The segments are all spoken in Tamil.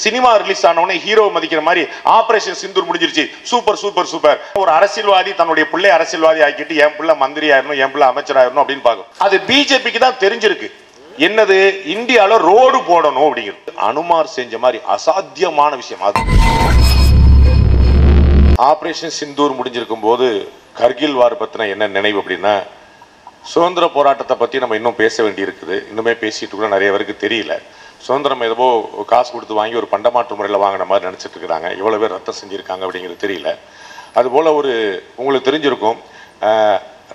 சினிமா ரிலீஸ் ஆனவனே ஹீரோ மதிக்கிற மாதிரி ஆபரேஷன் சிந்தூர் முடிஞ்சிருச்சு, சூப்பர் சூப்பர் சூப்பர். ஒரு அரசியல்வாதி தன்னுடைய பிள்ளை அரசியல்வாதி ஆக்கிட்டு என் பிள்ளை மந்திரி ஆயிரணும், என் பிள்ளை அமைச்சர் ஆயிரணும் அப்படின்னு பார்க்கும். அது பிஜேபிக்கு தான் தெரிஞ்சிருக்கு. என்னது, இந்தியால ரோடு போடணும் அப்படிங்கிறது. அனுமார் செஞ்ச மாதிரி அசாத்தியமான விஷயம் அது. ஆபரேஷன் சிந்தூர் முடிஞ்சிருக்கும் போது கர்கில் வார் பத்தின என்ன நினைவு அப்படின்னா, சுதந்திர போராட்டத்தை பற்றி நம்ம இன்னும் பேச வேண்டி இருக்குது. இன்னுமே பேசிட்டு கூட நிறைய பேருக்கு தெரியல. சுதந்திரம் ஏதோ காசு கொடுத்து வாங்கி ஒரு பண்டமாற்று முறையில் வாங்கின மாதிரி நினச்சிட்டு இருக்கிறாங்க. எவ்வளோ பேர் ரத்தம் செஞ்சுருக்காங்க அப்படிங்கிறது தெரியல. அதுபோல் உங்களுக்கு தெரிஞ்சிருக்கும்,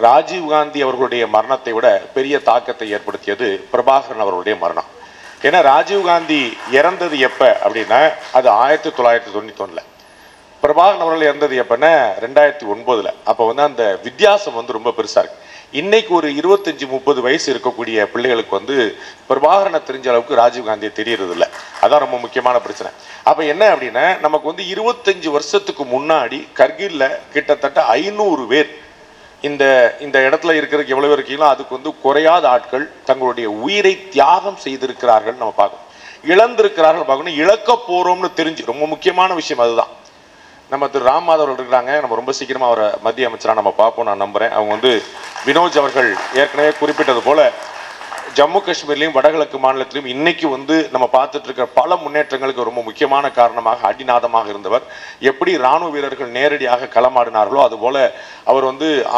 ராஜீவ்காந்தி அவர்களுடைய மரணத்தை விட பெரிய தாக்கத்தை ஏற்படுத்தியது பிரபாகரன் அவர்களுடைய மரணம். ஏன்னா ராஜீவ்காந்தி இறந்தது எப்போ அப்படின்னா அது 1991. பிரபாகரன் அவர்கள் இறந்தது எப்போன்னா 2009. அப்போ அந்த வித்தியாசம் ரொம்ப பெருசாக இருக்குது. இன்னைக்கு ஒரு 25-30 வயசு இருக்கக்கூடிய பிள்ளைகளுக்கு பிரபாகரனை தெரிஞ்ச அளவுக்கு ராஜீவ்காந்தியை தெரியறது இல்லை. அதான் ரொம்ப முக்கியமான பிரச்சனை. அப்போ என்ன அப்படின்னா, நமக்கு 25 வருஷத்துக்கு முன்னாடி கர்கில்ல கிட்டத்தட்ட 500 பேர் இந்த இடத்துல இருக்கிறதுக்கு எவ்வளவு இருக்கீங்களோ அதுக்கு குறையாத ஆட்கள் தங்களுடைய உயிரை தியாகம் செய்திருக்கிறார்கள். நம்ம பார்க்கணும், இழந்திருக்கிறார்கள் பார்க்கணும். இழக்க போறோம்னு தெரிஞ்சு ரொம்ப முக்கியமான விஷயம் அதுதான். நம்ம திரு ராம் மாதவ் அவர்கள் இருக்கிறாங்க. நம்ம ரொம்ப சீக்கிரமாக அவரை மத்திய அமைச்சராக நம்ம பார்ப்போம், நான் நம்புகிறேன். அவங்க வினோஜ் அவர்கள் ஏற்கனவே குறிப்பிட்டது போல ஜம்மு காஷ்மீர்லையும் வடகிழக்கு மாநிலத்திலையும் இன்னைக்கு நம்ம பார்த்துட்டு இருக்கிற பல முன்னேற்றங்களுக்கு ரொம்ப முக்கியமான காரணமாக அடிநாதமாக இருந்தவர். எப்படி இராணுவ வீரர்கள் நேரடியாக களமாடினார்களோ அதுபோல் அவர்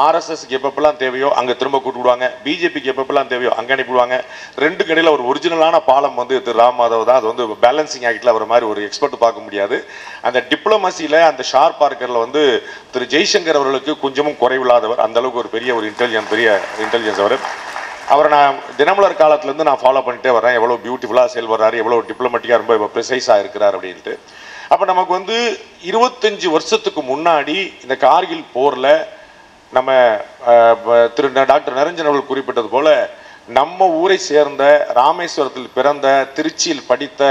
ஆர்எஸ்எஸ்க்கு எப்பப்பெல்லாம் தேவையோ அங்கே திரும்ப கூப்பிடுவாங்க, பிஜேபிக்கு எப்பப்பெல்லாம் தேவையோ அங்கே அனுப்பிடுவாங்க. ரெண்டு கடையில் ஒரு ஒரிஜினலான பாலம் திரு ராம் மாதவ் தான். அது பேலன்சிங் ஆக்டில் அவர் மாதிரி ஒரு எக்ஸ்பர்ட் பார்க்க முடியாது. அந்த டிப்ளமசியில் அந்த ஷார்ப் பார்க்கரில் திரு ஜெய்சங்கர் அவர்களுக்கு கொஞ்சமும் குறைவில்லாதவர். அந்த அளவுக்கு ஒரு பெரிய இன்டெலிஜென்ஸ் அவரை நான் தினமலர் காலத்திலேருந்து நான் ஃபாலோ பண்ணிட்டே வரேன். எவ்வளோ பியூட்டிஃபுல்லாக செயல்படுறாரு, எவ்வளோ டிப்ளமேட்டிக்காக ரொம்ப ப்ரிசைஸாக இருக்கிறார் அப்படின்ட்டு. அப்போ நமக்கு 25 வருஷத்துக்கு முன்னாடி இந்த கார்கில் போரில் நம்ம திரு டாக்டர் நிரஞ்சன் அவர்கள் குறிப்பிட்டது போல் நம்ம ஊரை சேர்ந்த, ராமேஸ்வரத்தில் பிறந்த, திருச்சியில் படித்த,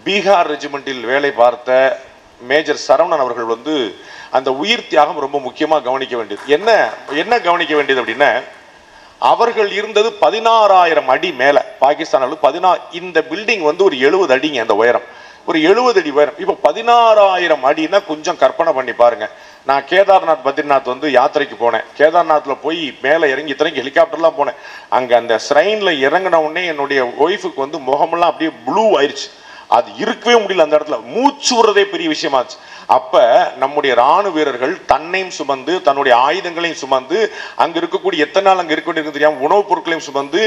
பீகார் ரெஜிமெண்ட்டில் வேலை பார்த்த மேஜர் சரவணன் அவர்கள் அந்த உயிர் தியாகம் ரொம்ப முக்கியமாக கவனிக்க வேண்டியது. என்ன கவனிக்க வேண்டியது அப்படின்னா, அவர்கள் இருந்தது 16,000 அடி மேலே. பாகிஸ்தான் இந்த பில்டிங் ஒரு 70 அடிங்க அந்த உயரம், ஒரு 70 அடி உயரம். இப்போ 16,000 அடினா கொஞ்சம் கற்பனை பண்ணி பாருங்க. நான் கேதார்நாத் பத்ரிநாத் யாத்திரைக்கு போனேன். கேதார்நாத்தில் போய் மேலே இறங்கி இத்தனைக்கு ஹெலிகாப்டர்லாம் போனேன். அங்கே அந்த ஸ்ரைனில் இறங்கின உடனே என்னுடைய ஒய்ஃபுக்கு முகமெல்லாம் அப்படியே ப்ளூ ஆயிடுச்சு. அது இருக்கவே முடியல அந்த இடத்துல, மூச்சு விடுறதே பெரிய விஷயமாச்சு. அப்ப நம்முடைய ராணுவ வீரர்கள் தன்னையும் சுமந்து தன்னுடைய ஆயுதங்களையும் சுமந்து அங்க இருக்கக்கூடிய எத்தனை நாள் அங்க இருக்க தெரியாம உணவுப் பொருட்களையும் சுமந்து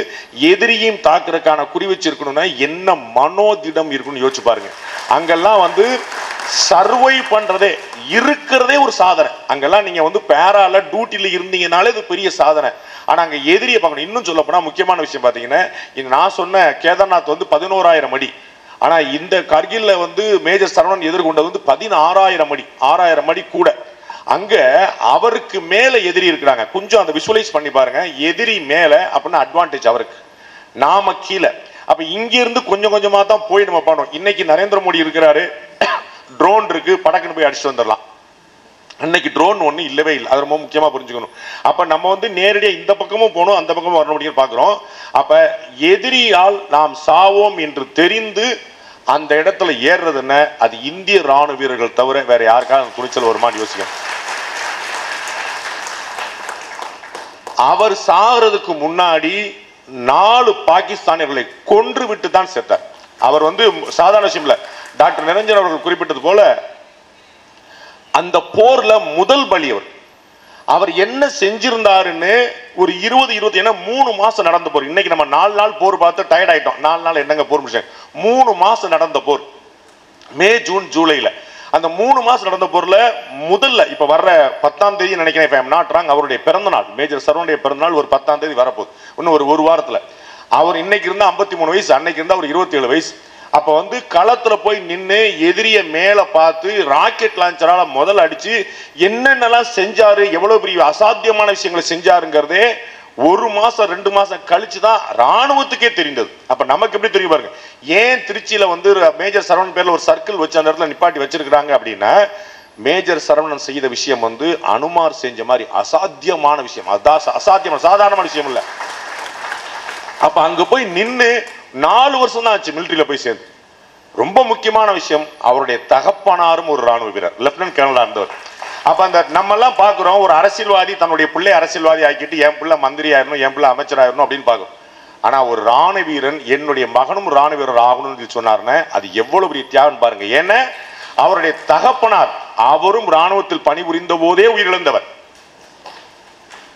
எதிரியும் தாக்குறதுக்கான குறி வச்சிருக்கணும்னா என்ன மனோதிடம் இருக்குன்னு யோசிச்சு பாருங்க. அங்கெல்லாம் சர்வை பண்றதே இருக்கிறதே ஒரு சாதனை. அங்கெல்லாம் நீங்க பேரால டியூட்டில இருந்தீங்கனாலே இது பெரிய சாதனை. ஆனா அங்க எதிரியை பார்க்கணும். இன்னும் சொல்ல போனா முக்கியமான விஷயம் பாத்தீங்கன்னா, நான் சொன்ன கேதார்நாத் 11,000 அடி. ஆனா இந்த கர்கில்ல மேஜர் சரவணன் எதிர்கொண்டது 16,000 அடி. 6,000 அடி கூட. அங்க அவருக்கு மேல எதிரி இருக்கிறாங்க. கொஞ்சம் அந்த விஷுவலைஸ் பண்ணி பாருங்க. எதிரி மேல அப்படின்னா அட்வான்டேஜ் அவருக்கு, நாம கீழே. அப்ப இங்க இருந்து கொஞ்சம் கொஞ்சமா தான் போய் நம்ம பண்ணோம். இன்னைக்கு நரேந்திர மோடி இருக்கிறாரு, ட்ரோன் இருக்கு, படக்குன்னு போய் அடிச்சுட்டு வந்துடலாம். அன்னைக்கு ட்ரோன் ஒண்ணு இல்லவே இல்லை. அது ரொம்ப முக்கியமா புரிஞ்சுக்கணும். அப்ப நம்ம நேரடியாக இந்த பக்கமும் போகணும், அந்த பக்கமும் வரணும் அப்படின்னு பாக்குறோம். அப்ப எதிரியால் நாம் சாவோம் என்று தெரிந்து அந்த இடத்துல ஏறுறது என்ன, அது இந்திய ராணுவ வீரர்கள் தவிர வேற யாருக்காவது துணிச்சல் வருமானு யோசிக்க. அவர் சாகிறதுக்கு முன்னாடி 4 பாகிஸ்தானியர்களை கொன்று விட்டு தான் செத்தார். அவர் சாதாரண விஷயம் இல்ல. டாக்டர் நிரஞ்சன் அவர்கள் குறிப்பிட்டது போல அந்த போர்ல முதல் பலி அவர் என்ன செஞ்சிருந்தாருன்னு ஒரு 20 ஏன்னா 3 மாசம் நடந்த போர். இன்னைக்கு நம்ம 4 நாள் போர் பார்த்து டயர்ட் ஆயிட்டோம். 4 நாள் என்னங்க போர் முடிச்சேன். 3 மாசம் நடந்த போர், மே ஜூன் ஜூலைல. அந்த 3 மாசம் நடந்த போர்ல முதல்ல இப்ப வர்ற 10ஆம் தேதி நினைக்கிறேன், இப்ப நாட் ராங், அவருடைய பிறந்த நாள், மேஜர் சரவணுடைய பிறந்த நாள் ஒரு 10ஆம் தேதி வரப்போகுது. இன்னும் ஒரு வாரத்துல. அவர் இன்னைக்கு இருந்தா 53 வயசு, அன்னைக்கு இருந்தா ஒரு 27 வயசு. அப்ப களத்துல போய் நின்று எதிரிய மேல பார்த்து ராக்கெட் லான்ச்சரால முதல்ல அடிச்சு என்னென்னலாம் செஞ்சாரு, எவ்வளவு பெரிய அசாத்தியமான விஷயங்களை செஞ்சாருங்கிறதே 1 மாசம் 2 மாசம் கழிச்சுதான் ராணுவத்துக்கே தெரிந்தது. அப்ப நமக்கு எப்படி தெரியும் பாருங்க. ஏன் திருச்சியில மேஜர் சரவணன் பேர்ல ஒரு சர்க்கிள் வச்சு அந்த இடத்துல நிப்பாட்டி வச்சிருக்காங்க அப்படின்னா, மேஜர் சரவணன் செய்த விஷயம் அனுமார் செஞ்ச மாதிரி அசாத்தியமான விஷயம். அதான் அசாத்தியமான, சாதாரணமான விஷயம் இல்ல. அப்ப அங்க போய் நின்று 4 வருஷம் தான் ஆச்சு மிலிட்டரியில போய் சேர்ந்து. ரொம்ப முக்கியமான விஷயம், அவருடைய தகப்பனாரும் ஒரு ராணுவ வீரர், லெப்டினன்ட் கர்னலா இருந்தவர். அப்ப அந்த நம்ம எல்லாம் பாக்குறோம், ஒரு அரசியல்வாதி தன்னுடைய பிள்ளை அரசியல்வாதி ஆக்கிட்டு என் பிள்ளை மந்திரி ஆயிரணும், என் பிள்ளை அமைச்சராயிரணும் அப்படின்னு பாக்குறோம். ஆனா ஒரு ராணுவ வீரன் என்னுடைய மகனும் ராணுவ வீரர் ஆகணும்னு சொன்னார்னே அது எவ்வளவு பெரிய தியாகம் பாருங்க. ஏன்னா அவருடைய தகப்பனார் அவரும் ராணுவத்தில் பணிபுரிந்த போதே உயிரிழந்தவர்.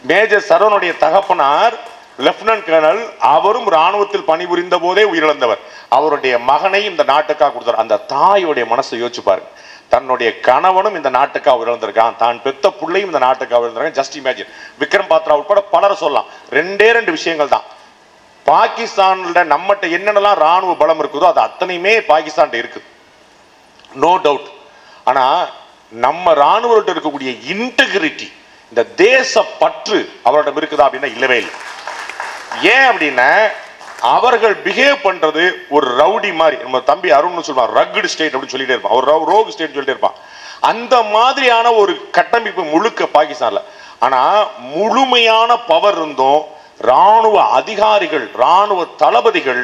மேஜர் சரவனுடைய தகப்பனார் லெப்டினன்ட் கர்னல், அவரும் ராணுவத்தில் பணிபுரிந்த போதே உயிரிழந்தவர். அவருடைய மகனை இந்த நாட்டுக்காக கொடுத்தார். அந்த தாயோடைய மனசை யோசிச்சு பாருங்க. தன்னுடைய கணவனும் இந்த நாட்டுக்காக உயிரிழந்திருக்கான், தான் பெத்த பிள்ளையும் இந்த நாட்டுக்காக உயிரிழந்திருக்கான். Just imagine. விக்ரம் பாத்ரா உட்பட பலரை சொல்லலாம். ரெண்டே விஷயங்கள் தான். பாகிஸ்தான்ல நம்மகிட்ட என்னென்னலாம் ராணுவ பலம் இருக்குதோ அது அத்தனையுமே பாகிஸ்தான் இருக்குது, நோ டவுட். ஆனா நம்ம ராணுவர்கிட்ட இருக்கக்கூடிய இன்டெகிரிட்டி, இந்த தேச பற்று அவரிடம் இருக்குதா அப்படின்னா இல்லவே இல்லை. ஏன் அப்படின்னா அவர்கள் பிஹேவ் பண்றது ஒரு ரவுடி மாதிரி. நம்ம தம்பி அருண் சொல்லுவான் ரக்குடு ஸ்டேட் அப்படின்னு சொல்லிட்டே இருப்பான், ஒரு ரோக் ஸ்டேட் சொல்லிட்டே இருப்பான். அந்த மாதிரியான ஒரு கட்டமைப்பு முழுக்க பாகிஸ்தான்ல. ஆனா முழுமையான பவர் இருந்தும் ராணுவ அதிகாரிகள், ராணுவ தளபதிகள்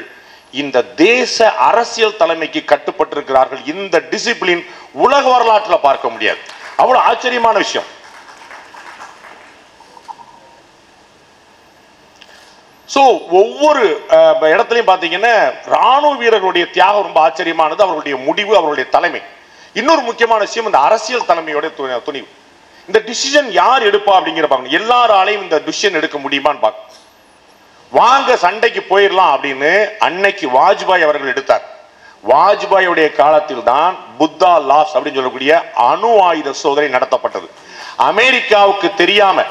இந்த தேச அரசியல் தலைமைக்கு கட்டுப்பட்டிருக்கிறார்கள். இந்த டிசிப்ளின் உலக வரலாற்றில் பார்க்க முடியாது. அவ்வளவு ஆச்சரியமான விஷயம். ஒவ்வொரு இடத்துலையும் பாத்தீங்கன்னா ராணுவ வீரர்களுடைய தியாகம் ரொம்ப ஆச்சரியமானது, அவர்களுடைய முடிவு, அவர்களுடைய தலைமை. இன்னொரு முக்கியமான விஷயம் இந்த அரசியல் தலைமையோட துணிவு. இந்த டிசிஷன் யார் எடுப்பா அப்படிங்கிற பாக்கணும். எல்லாராலையும் இந்த டிசிஷன் எடுக்க முடியுமான்னு பார்க்கணும். வாங்க சண்டைக்கு போயிடலாம் அப்படின்னு அன்னைக்கு வாஜ்பாய் அவர்கள் எடுத்தார். வாஜ்பாயுடைய காலத்தில் தான் புத்தா லாஸ் அப்படின்னு சொல்லக்கூடிய அணு ஆயுத சோதனை நடத்தப்பட்டது. அமெரிக்காவுக்கு தெரியாம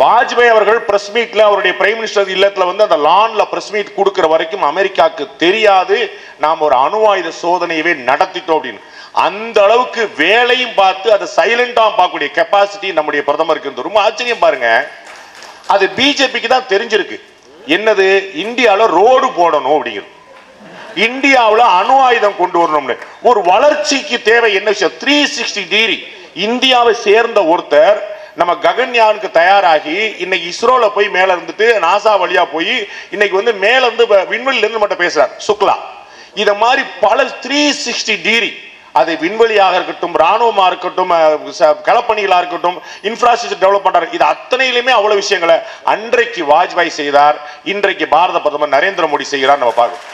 வாஜ்பாய் அவர்கள் பிரஸ் மீட்ல, அவருடைய பிரைம் மினிஸ்டர் இல்லத்துல வந்து அந்த லான்ல பிரஸ் மீட் கொடுக்கிற வரைக்கும் அமெரிக்காவுக்கு தெரியாது நாம் ஒரு அணு ஆயுத சோதனையவே நடத்திட்டோம் அப்படின்னு. அந்த அளவுக்கு வேலையும் பார்த்து அதை சைலண்டா பார்க்கக்கூடிய கெப்பாசிட்டி நம்முடைய பிரதமருக்கு இருந்து. ரொம்ப ஆச்சரியம் பாருங்க. அது பிஜேபிக்கு தான் தெரிஞ்சிருக்கு. என்னது, இந்தியாவில் ரோடு போடணும் அப்படிங்கிறது, இந்தியாவில் அணு ஆயுதம் கொண்டு வரணும்னு. ஒரு வளர்ச்சிக்கு தேவை என்ன விஷயம், 360 டிகிரி இந்தியாவை சேர்ந்த ஒருத்தர் நம்ம ககன்யானுக்கு தயாராகி இன்னைக்கு இஸ்ரோல போய் மேல இருந்துட்டு நாசா வழியா போய் இன்னைக்கு வந்து மேல இருந்து விண்வெளியில இருந்து மட்டும் பேசுறார் சுக்லா. இத மாதிரி பல 360 டிகிரி, அது விண்வெளியாக இருக்கட்டும், ராணுவமா இருக்கட்டும், களப்பணிகளா இருக்கட்டும், இன்ஃப்ராஸ்ட்ரக்சர் டெவலப்மெண்ட், இது அத்தனையிலுமே அவ்வளவு விஷயங்களை அன்றைக்கு வாஜ்பாய் செய்தார், இன்றைக்கு பாரத பிரதமர் நரேந்திர மோடி செய்கிறார். நம்ம பார்க்கணும்.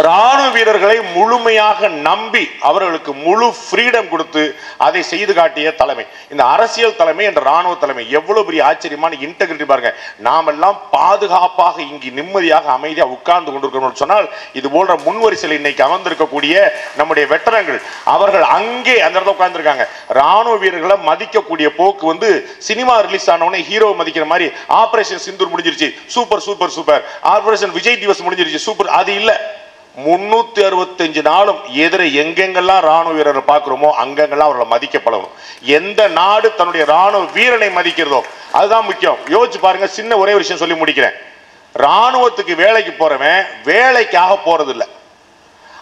ராணுவ வீரர்களை முழுமையாக நம்பி அவர்களுக்கு முழு ஃப்ரீடம் கொடுத்து அதை செய்து காட்டிய தலைமை இந்த அரசியல் தலைமை என்ற ராணுவ தலைமை. எவ்வளவு பெரிய ஆச்சரியமான இன்டெகிரிட்டி பாருங்க. நாமெல்லாம் பாதுகாப்பாக இங்கு நிம்மதியாக அமைதியாக உட்கார்ந்து கொண்டிருக்கிறோம் சொன்னால் இது போன்ற முன்வரிசையில் இன்னைக்கு அமர்ந்திருக்கக்கூடிய நம்முடைய வெட்டரங்கள் அவர்கள் அங்கே அந்த இடத்துல உட்கார்ந்துருக்காங்க. ராணுவ வீரர்களை மதிக்கக்கூடிய போக்கு வந்து சினிமா ரிலீஸ் ஆனவனே ஹீரோ மதிக்கிற மாதிரி ஆபரேஷன் சிந்தூர் முடிஞ்சிருச்சு, super super super, operation Vijay Diwas முடிஞ்சிருச்சு சூப்பர், அது இல்ல. 365 நாளும் எதிர எங்கெங்கெல்லாம் ராணுவ வீரரை பார்க்கிறோமோ அங்கெங்கெல்லாம் அவர்களை மதிக்கப்படணும். எந்த நாடு தன்னுடைய ராணுவ வீரனை மதிக்கிறதோ அதுதான் முக்கியம். யோசிச்சு பாருங்க. சின்ன ஒரே விஷயம் சொல்லி முடிக்கிறேன். ராணுவத்துக்கு வேலைக்கு போறவன் வேலைக்காக போறது இல்லை,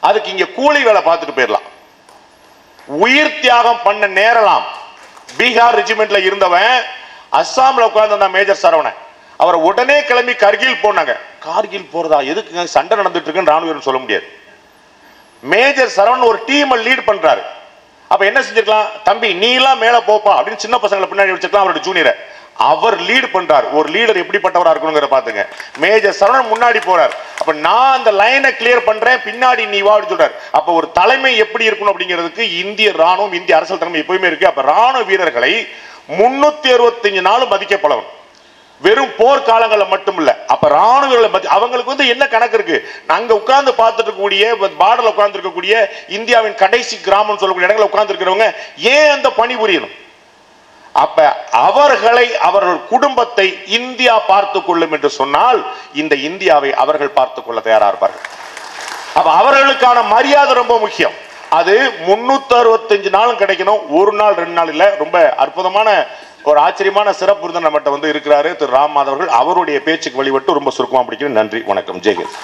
அதுக்கு இங்க கூலி வேலை பார்த்துட்டு போயிடலாம். உயிர் தியாகம் பண்ண நேரலாம். பீகார் ரெஜிமெண்ட்ல இருந்தவன் அஸ்ஸாம்ல உட்கார்ந்து மேஜர் சரவணன், அவரை உடனே கிளம்பி கர்கில் போனாங்க. கார்கில் போறதா, எதுக்கு சண்டை நடந்துட்டு இருக்குன்னு ராணுவ சொல்ல முடியாது. மேஜர் சரவணன் ஒரு டீம் லீட் பண்றாரு. அப்ப என்ன செஞ்சிருக்கலாம், தம்பி நீ எல்லாம் மேல போப்பா அப்படின்னு சின்ன பசங்களை பின்னாடி வச்சிருக்கலாம். அவரோட ஜூனியரை அவர் லீட் பண்றார். ஒரு லீடர் எப்படிப்பட்டவரா இருக்கணுங்கிற பாத்துங்க. மேஜர் சரவணன் முன்னாடி போறார். அப்ப நான் அந்த லைனை கிளியர் பண்றேன், பின்னாடி நீ வா சொல்றாரு. அப்ப ஒரு தலைமை எப்படி இருக்கணும் அப்படிங்கிறதுக்கு இந்திய ராணுவம், இந்திய அரசியல் தலைமை எப்பவுமே இருக்கு. அப்ப ராணுவ வீரர்களை 365 நாளும் மதிக்கப்படணும். வெறும் போர்க்காலங்களில் மட்டும் இல்ல. அப்ப ராணுவ அவங்களுக்கு வந்து என்ன கணக்கு இருக்கு, அங்க உட்கார்ந்து பார்த்துட்டு இருக்கக்கூடிய பார்டர்ல உட்கார்ந்து இருக்கக்கூடிய இந்தியாவின் கடைசி கிராமம் சொல்லக்கூடிய இடங்களை உட்கார்ந்து இருக்கிறவங்க ஏன் அந்த பணி புரியணும்? அப்ப அவர்களை, அவர்கள் குடும்பத்தை இந்தியா பார்த்துக் கொள்ளும் என்று சொன்னால் இந்த இந்தியாவை அவர்கள் பார்த்துக் கொள்ள தயாரா இருப்பார்கள். அப்ப அவர்களுக்கான மரியாதை ரொம்ப முக்கியம். அது 365 நாளும் கிடைக்கணும், ஒரு நாள் 2 நாள் இல்ல. ரொம்ப அற்புதமான ஒரு ஆச்சரியமான சிறப்பு விருந்தினர் நம்மகிட்ட வந்து இருக்கிறாரு திரு ராம் மாதவர்கள். அவருடைய பேச்சுக்கு வழிபட்டு ரொம்ப சுருக்கமா முடிக்கிறேன். நன்றி, வணக்கம், ஜெய்ஹிந்த்.